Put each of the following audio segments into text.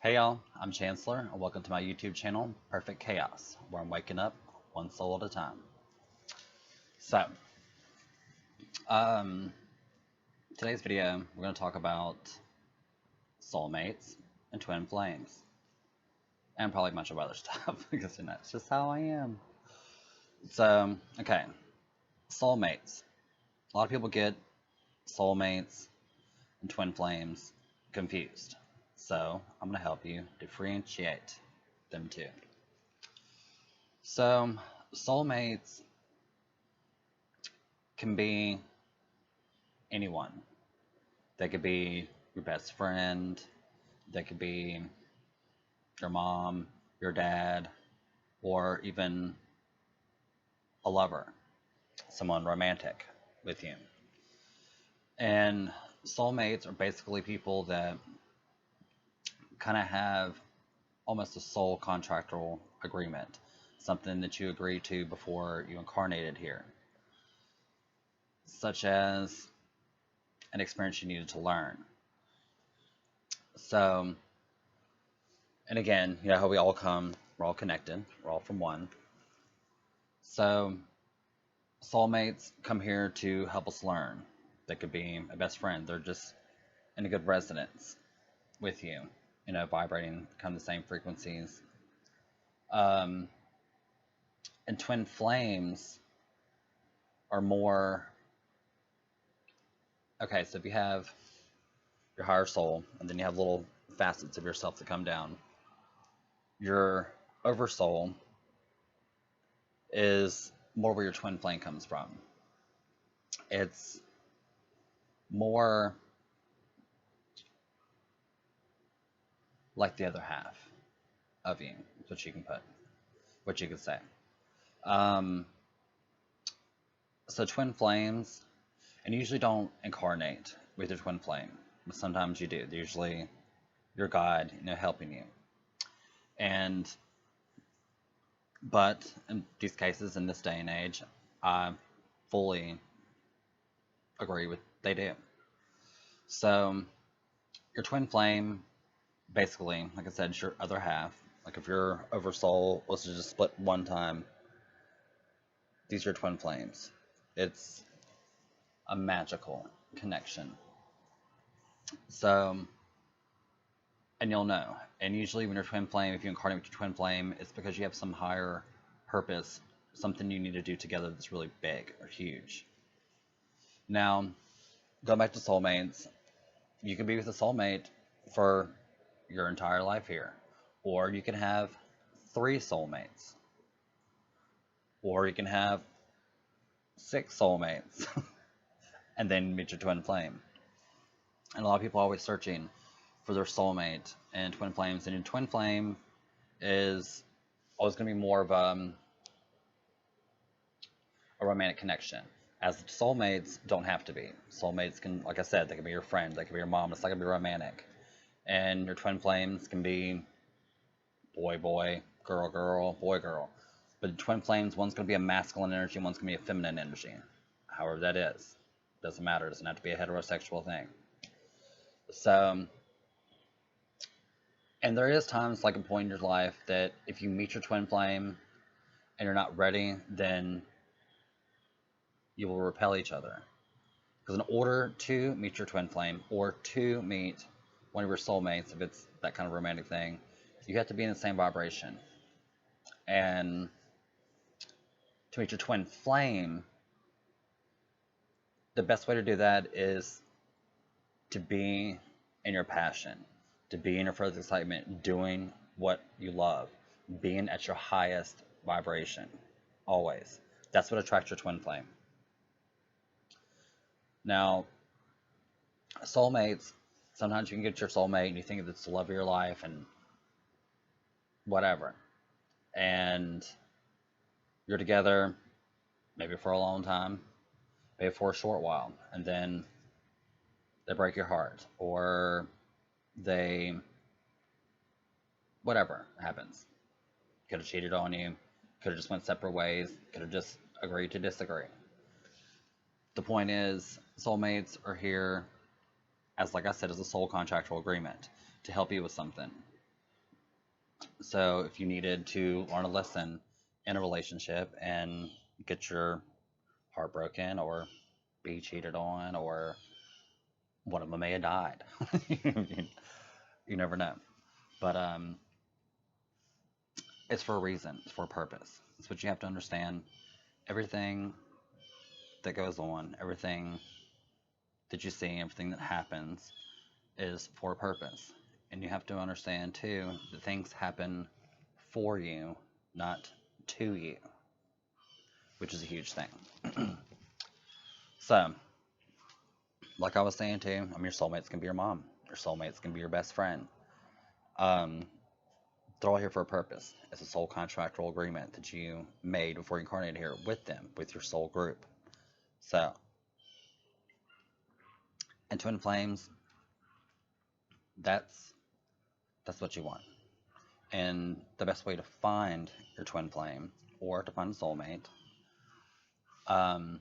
Hey y'all, I'm Chancellor, and welcome to my YouTube channel, Perfect Chaos, where I'm waking up one soul at a time. So, um, today's video, we're going to talk about soulmates and twin flames, and probably a bunch of other stuff, because it's just how I am. So, okay, soulmates. A lot of people get soulmates and twin flames confused. So, I'm going to help you differentiate them two. So, soulmates can be anyone. They could be your best friend, they could be your mom, your dad, or even a lover, someone romantic with you. And soulmates are basically people that kind of have almost a soul contractual agreement, something that you agreed to before you incarnated here, such as an experience you needed to learn. So, and again, you know how we all come, we're all connected, we're all from one. So, soulmates come here to help us learn. They could be a best friend, they're just in a good resonance with you, vibrating kind of the same frequencies. Um, and twin flames are more okay. So if you have your higher soul, and then you have little facets of yourself that come down, your oversoul is more where your twin flame comes from. It's more like the other half of you, what you can put, what you could say. Um, so twin flames, and you usually don't incarnate with your twin flame, but sometimes you do. They're usually your guide, helping you. And but in these cases, in this day and age, I fully agree with they do. So your twin flame, basically, like I said, is your other half. Like if your oversoul was to just split one time, these are your twin flames. It's a magical connection. So, and you'll know. And usually when you're twin flame, if you incarnate with your twin flame, it's because you have some higher purpose, something you need to do together that's really big or huge. Now, going back to soulmates, you can be with a soulmate for your entire life here. Or you can have 3 soulmates. Or you can have 6 soulmates. And then meet your twin flame. And a lot of people are always searching for their soulmate and twin flames. And your twin flame is always going to be more of a romantic connection. As soulmates don't have to be. Soulmates can, like I said, they can be your friend, they can be your mom. It's not going to be romantic. And your twin flames can be boy, boy, girl, girl, boy, girl. But twin flames, one's going to be a masculine energy, one's going to be a feminine energy. However that is. Doesn't matter. It doesn't have to be a heterosexual thing. So, and there is times, like a point in your life, that if you meet your twin flame and you're not ready, then you will repel each other. Because in order to meet your twin flame or to meet one of your soulmates, if it's that kind of romantic thing, you have to be in the same vibration. And to meet your twin flame, the best way to do that is to be in your passion, to be in your first excitement, doing what you love, being at your highest vibration, always. That's what attracts your twin flame. Now, soulmates, sometimes you can get your soulmate and you think it's the love of your life and whatever. And you're together maybe for a long time, maybe for a short while, and then they break your heart, or they, whatever happens. Could have cheated on you, could have just went separate ways, could have just agreed to disagree. The point is, soulmates are here as, like I said, as a soul contractual agreement to help you with something. So if you needed to learn a lesson in a relationship and get your heart broken or be cheated on or one of them may have died. you, you never know. But it's for a reason, it's for a purpose. It's what you have to understand. Everything that goes on, everything that you see, everything that happens is for a purpose. And you have to understand too that things happen for you, not to you, which is a huge thing. So, like I was saying too, your soulmates can be your mom. Your soulmates can be your best friend. Um, they're all here for a purpose. It's a soul contractual agreement that you made before you incarnated here with them, with your soul group. So, in twin flames, that's that's what you want. And the best way to find your twin flame or to find a soulmate, um,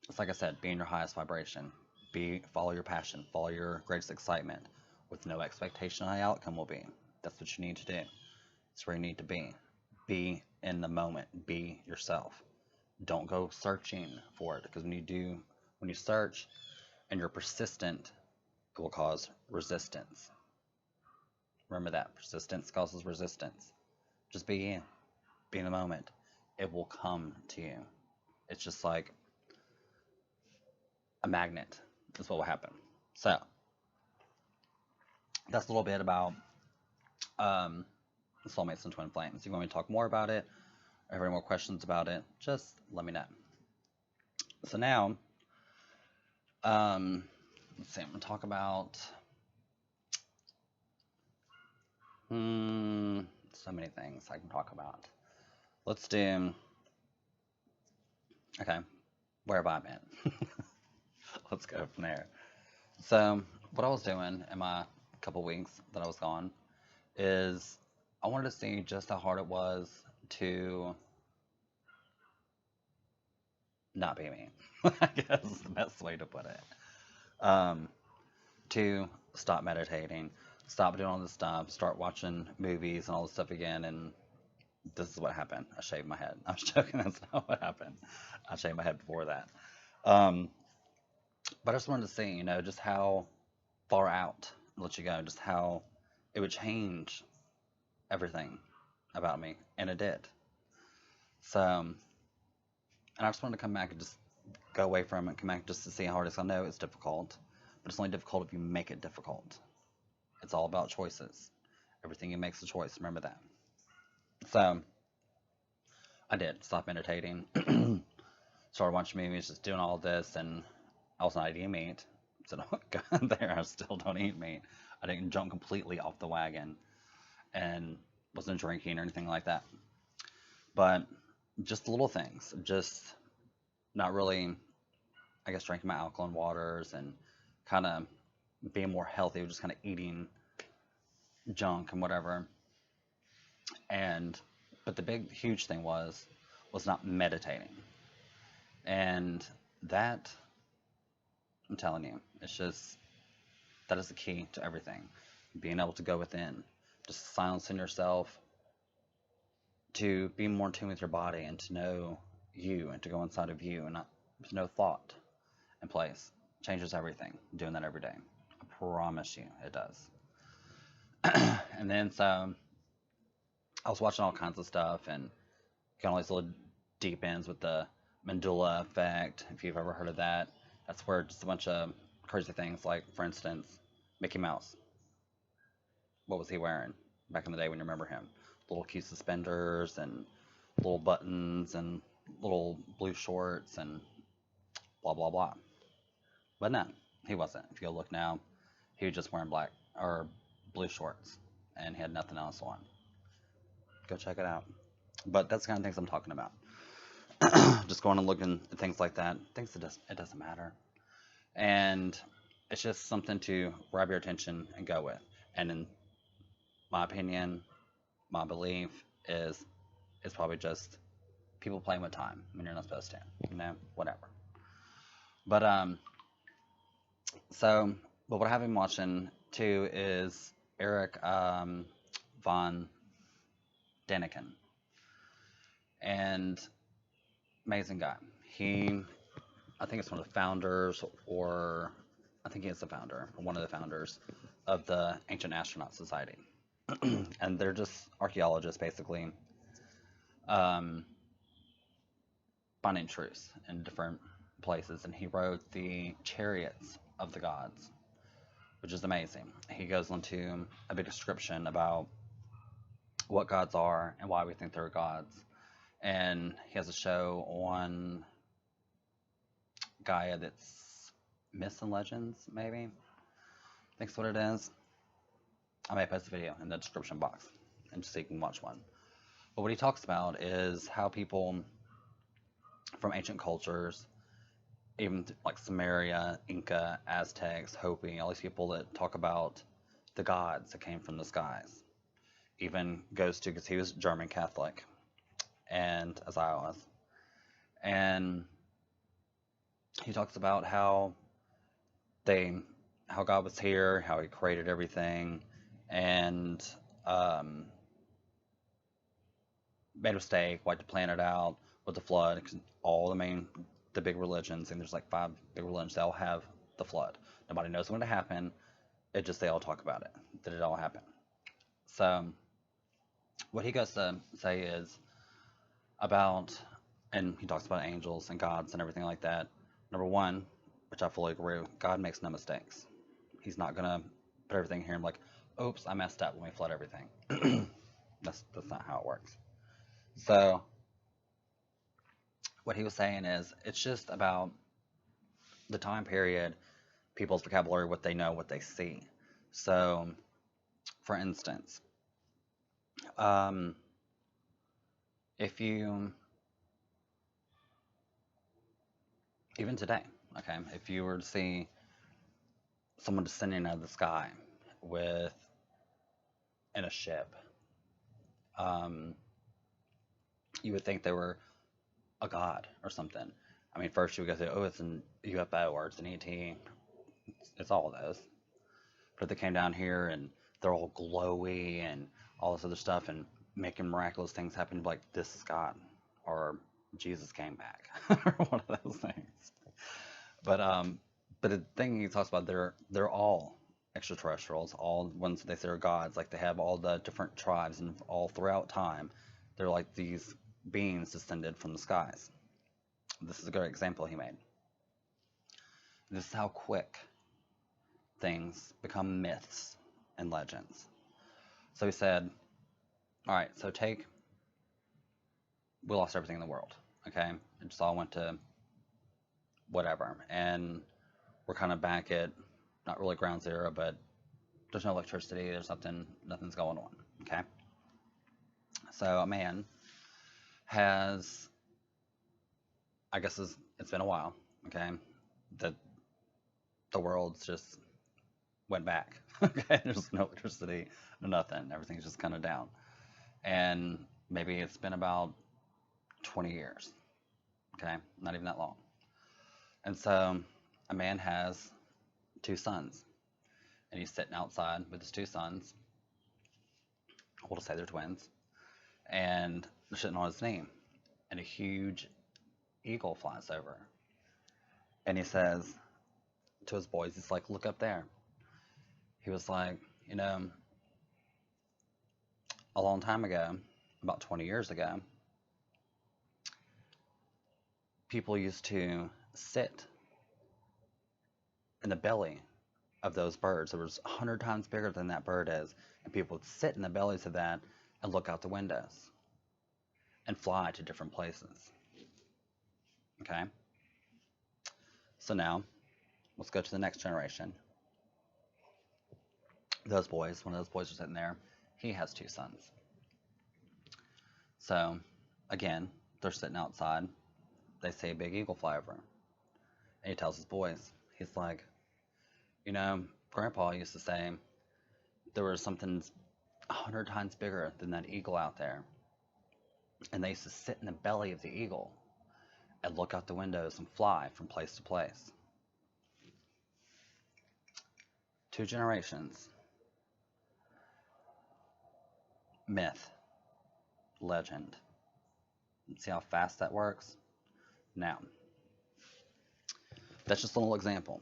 it's like I said, be in your highest vibration. Follow your passion, follow your greatest excitement, with no expectation on how the outcome will be. That's what you need to do. It's where you need to be. Be in the moment. Be yourself. Don't go searching for it, because when you search and you're persistent, it will cause resistance. Remember that. Persistence causes resistance. Just be you. Be in the moment. It will come to you. It's just like a magnet. That's what will happen. So, that's a little bit about um, soulmates and twin flames. If you want me to talk more about it, or have any more questions about it, just let me know. So now, let's see, I'm going to talk about so many things I can talk about. Let's do, okay, where have I been? Let's go from there. So, what I was doing in my couple weeks that I was gone is I wanted to see just how hard it was to not be me. I guess is the best way to put it. Um, to stop meditating, stop doing all this stuff, start watching movies and all this stuff again. And this is what happened. I shaved my head. I was joking. That's not what happened. I shaved my head before that. Um, but I just wanted to see, just how far out let you go, just how it would change everything about me, and it did. So, and I just wanted to come back and just go away from it, come back just to see how hard it is. I know it's difficult, but it's only difficult if you make it difficult. It's all about choices. Everything you make is a choice. Remember that. So, I did stop meditating, started watching movies, just doing all this, and I was not eating meat. So don't go there. I still don't eat meat. I didn't jump completely off the wagon and wasn't drinking or anything like that. But just little things, just not really, I guess, drinking my alkaline waters and kind of being more healthy, just kind of eating junk and whatever. And but the big, huge thing was not meditating, and that I'm telling you, it's just that is the key to everything. Being able to go within, just silencing yourself, to be more in tune with your body and to know you and to go inside of you and not with no thought in place changes everything. Doing that every day, I promise you, it does. And then so I was watching all kinds of stuff and got all these little deep ends with the Mandela effect. If you've ever heard of that, that's where just a bunch of crazy things, like for instance, Mickey Mouse. What was he wearing back in the day when you remember him? Little cute suspenders and little buttons and little blue shorts and blah blah blah. But no, he wasn't. If you look now, he was just wearing black or blue shorts and he had nothing else on. Go check it out. But that's the kind of things I'm talking about. Just going and looking at things like that. Things it doesn't matter. And it's just something to grab your attention and go with. And in my opinion, my belief is it's probably just people playing with time when you're not supposed to, whatever. But so, but what I have been watching too is Eric von Däniken. And amazing guy. I think it's one of the founders, or I think he is the founder, or one of the founders of the Ancient Astronaut Society. And they're just archaeologists, basically, um, finding truths in different places. And he wrote the Chariots of the Gods, which is amazing. He goes into a big description about what gods are and why we think they're gods. And he has a show on Gaia that's Myths and Legends, maybe. I think that's what it is. I may post a video in the description box, and so you can watch one. But what he talks about is how people from ancient cultures, even like Sumeria, Inca, Aztecs, Hopi, all these people that talk about the gods that came from the skies. Even goes to, because he was German Catholic, and as I was. And he talks about how God was here, how he created everything, and made a mistake, wiped the planet out with the flood. All the big religions, and there's like 5 big religions, they all have the flood. Nobody knows when it happened. They all talk about it, that it all happened. So what he goes to say is about, and he talks about angels and gods and everything like that. Number one, which I fully agree with, God makes no mistakes. He's not gonna put everything here and be like, oops, I messed up when we flood everything. That's not how it works. So what he was saying is, it's just about the time period, people's vocabulary, what they know, what they see. So, for instance, if you, even today, okay, if you were to see someone descending out of the sky with in a ship, you would think they were a god or something. I mean, first you would go say, oh, it's an UFO or it's an ET. It's all of those. But if they came down here and they're all glowy and all this other stuff and making miraculous things happen, like, this is God, or Jesus came back, or one of those things. But the thing he talks about, they're all extraterrestrials, all ones they say are gods. Like, they have all the different tribes, and all throughout time, they're like these beings descended from the skies. This is a good example he made. This is how quick things become myths and legends. So he said, all right, so we lost everything in the world, okay? It just all went to whatever. And we're kind of back at, not really ground zero, but there's no electricity, nothing's going on, okay? So a man has, I guess it's been a while, okay, that the world's just went back, okay? There's no electricity, no nothing, everything's just kind of down. And maybe it's been about 20 years, okay? Not even that long. And so a man has 2 sons, and he's sitting outside with his 2 sons. We'll just say they're twins, and they're sitting on his knee, and a huge eagle flies over, and he says to his boys, he's like, look up there. He was like, a long time ago, about 20 years ago, people used to sit in the belly of those birds. It was 100 times bigger than that bird is, and people would sit in the bellies of that and look out the windows and fly to different places. Okay? So now, let's go to the next generation. One of those boys are sitting there. He has 2 sons. So, again, they're sitting outside. They see a big eagle fly over. And he tells his boys, he's like, Grandpa used to say there was something 100 times bigger than that eagle out there. And they used to sit in the belly of the eagle and look out the windows and fly from place to place. 2 generations. myth, legend. See how fast that works? Now, that's just a little example.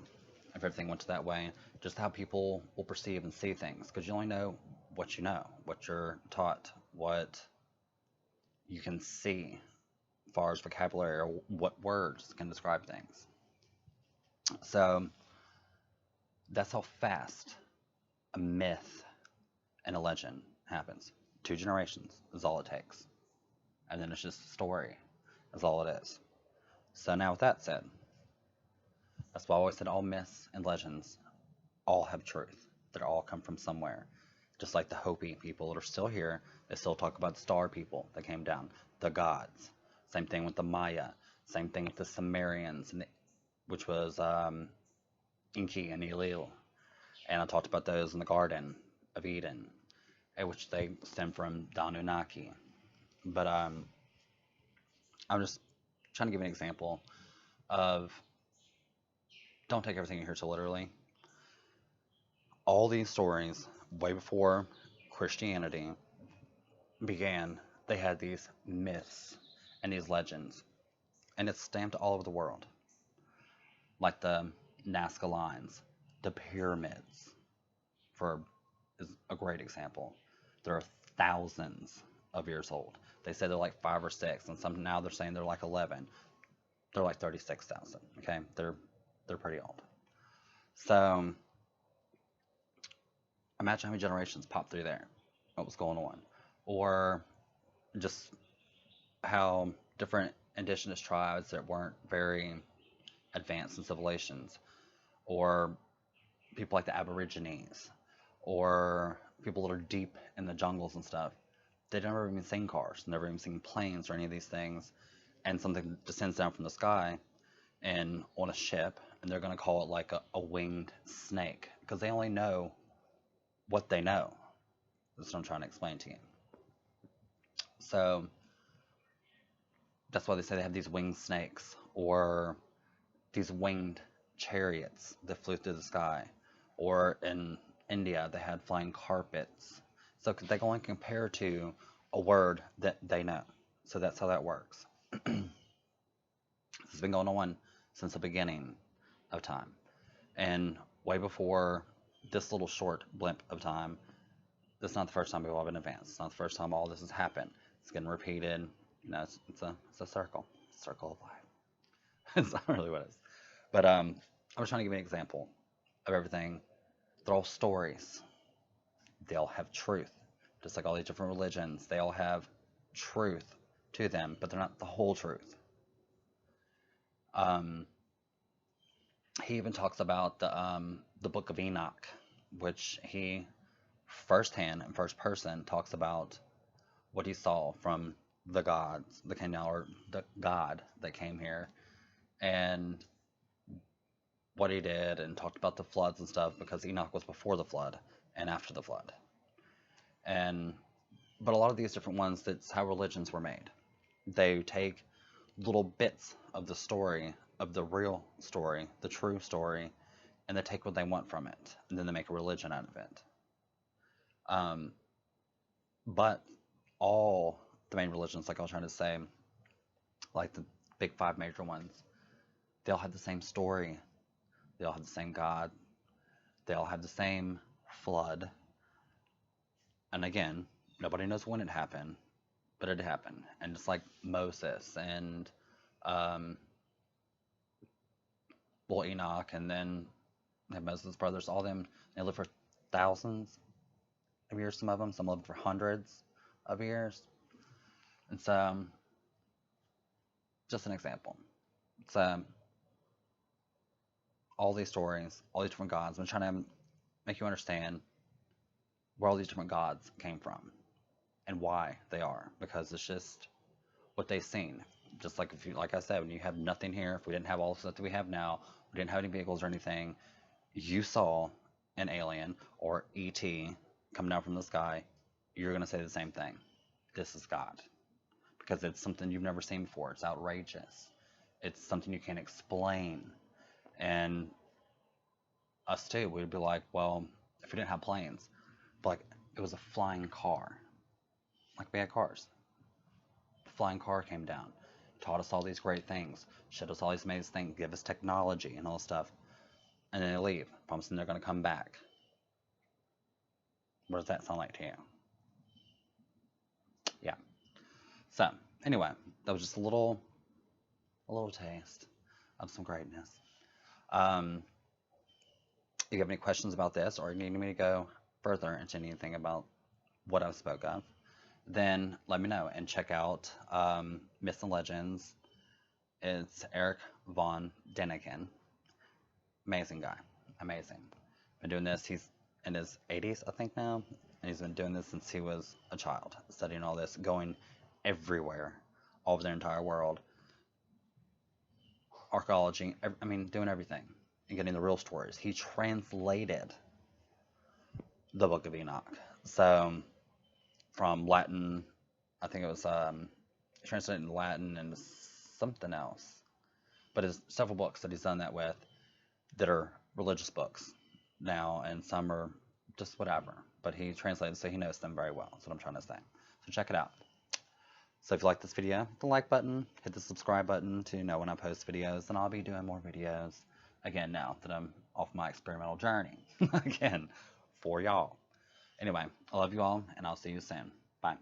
If everything went to that way, just how people will perceive and see things, because you only know, what you're taught, what you can see as far as vocabulary or what words can describe things. So that's how fast a myth and a legend happens. 2 generations is all it takes. And then it's just a story, is all it is. So now with that said, that's why I always said all myths and legends all have truth. They all come from somewhere. Just like the Hopi people that are still here, they still talk about the star people that came down, the gods. Same thing with the Maya. Same thing with the Sumerians, which was Enki and Elil. And I talked about those in the Garden of Eden, which they stem from the Anunnaki. But I'm just trying to give an example of don't take everything you hear so literally. All these stories, way before Christianity began, they had these myths and these legends, and it's stamped all over the world, like the Nazca lines, the pyramids, for is a great example. They're thousands of years old. They say they're like 5 or 6, and some now they're saying they're like 11. They're like 36,000. Okay, they're pretty old. So imagine how many generations popped through there. What was going on, or just how different indigenous tribes that weren't very advanced in civilizations, or people like the Aborigines, or people that are deep in the jungles and stuff, they've never even seen cars, never even seen planes or any of these things, and something descends down from the sky and on a ship, and they're going to call it like a winged snake because they only know what they know. That's what I'm trying to explain to you. So that's why they say they have these winged snakes or these winged chariots that flew through the sky. Or in India, they had flying carpets. So they can only compare to a word that they know. So that's how that works. This has been going on since the beginning of time. And way before this little short blimp of time, this is not the first time people have been advanced. It's not the first time all this has happened. It's getting repeated. It's a circle of life. It's not really what it is. But I was trying to give you an example of everything. They're all stories. They all have truth. Just like all these different religions, they all have truth to them, but they're not the whole truth. Um, he even talks about the Book of Enoch, which he firsthand and first person talks about what he saw from the gods that came down, or the God that came here, and what he did, and talked about the floods and stuff, because Enoch was before the flood and after the flood. And but a lot of these different ones, that's how religions were made. They take little bits of the story, of the real story, the true story, and they take what they want from it, and then they make a religion out of it. Um, but all the main religions, like I was trying to say, like the big 5 major ones, they all have the same story. They all have the same God. They all have the same flood. And again, nobody knows when it happened, but it happened. And it's like Moses and um, well, Enoch, and then Moses' brothers, all them, they lived for thousands of years, some lived for hundreds of years. And so, just an example. So, all these stories, all these different gods, I'm trying to make you understand where all these different gods came from and why they are, because it's just what they've seen. Just like like I said, when you have nothing here, if we didn't have all the stuff that we have now, we didn't have any vehicles or anything, you saw an alien or ET come down from the sky, you're going to say the same thing. This is God. Because it's something you've never seen before. It's outrageous. It's something you can't explain. And us too, we'd be like, well, if we didn't have planes, but like it was a flying car. Like we had cars. The flying car came down, taught us all these great things, showed us all these amazing things, give us technology and all this stuff, and then they leave, promising they're going to come back. What does that sound like to you? Yeah. So anyway, that was just a little taste of some greatness. Um, if you have any questions about this, or you need me to go further into anything about what I spoke of, then let me know and check out Myths and Legends. It's Eric Von Deniken. Amazing guy. Amazing. Been doing this. He's in his 80s, I think now, and he's been doing this since he was a child, studying all this, going everywhere, all over the entire world, archaeology. I mean, doing everything and getting the real stories. He translated the Book of Enoch. So from Latin, I think it was translated in Latin and something else. But there's several books that he's done that with that are religious books now, and some are just whatever. But he translated, so he knows them very well. That's what I'm trying to say. So check it out. So if you like this video, hit the like button, hit the subscribe button to know when I post videos, and I'll be doing more videos again now that I'm off my experimental journey again for y'all. Anyway, I love you all, and I'll see you soon. Bye.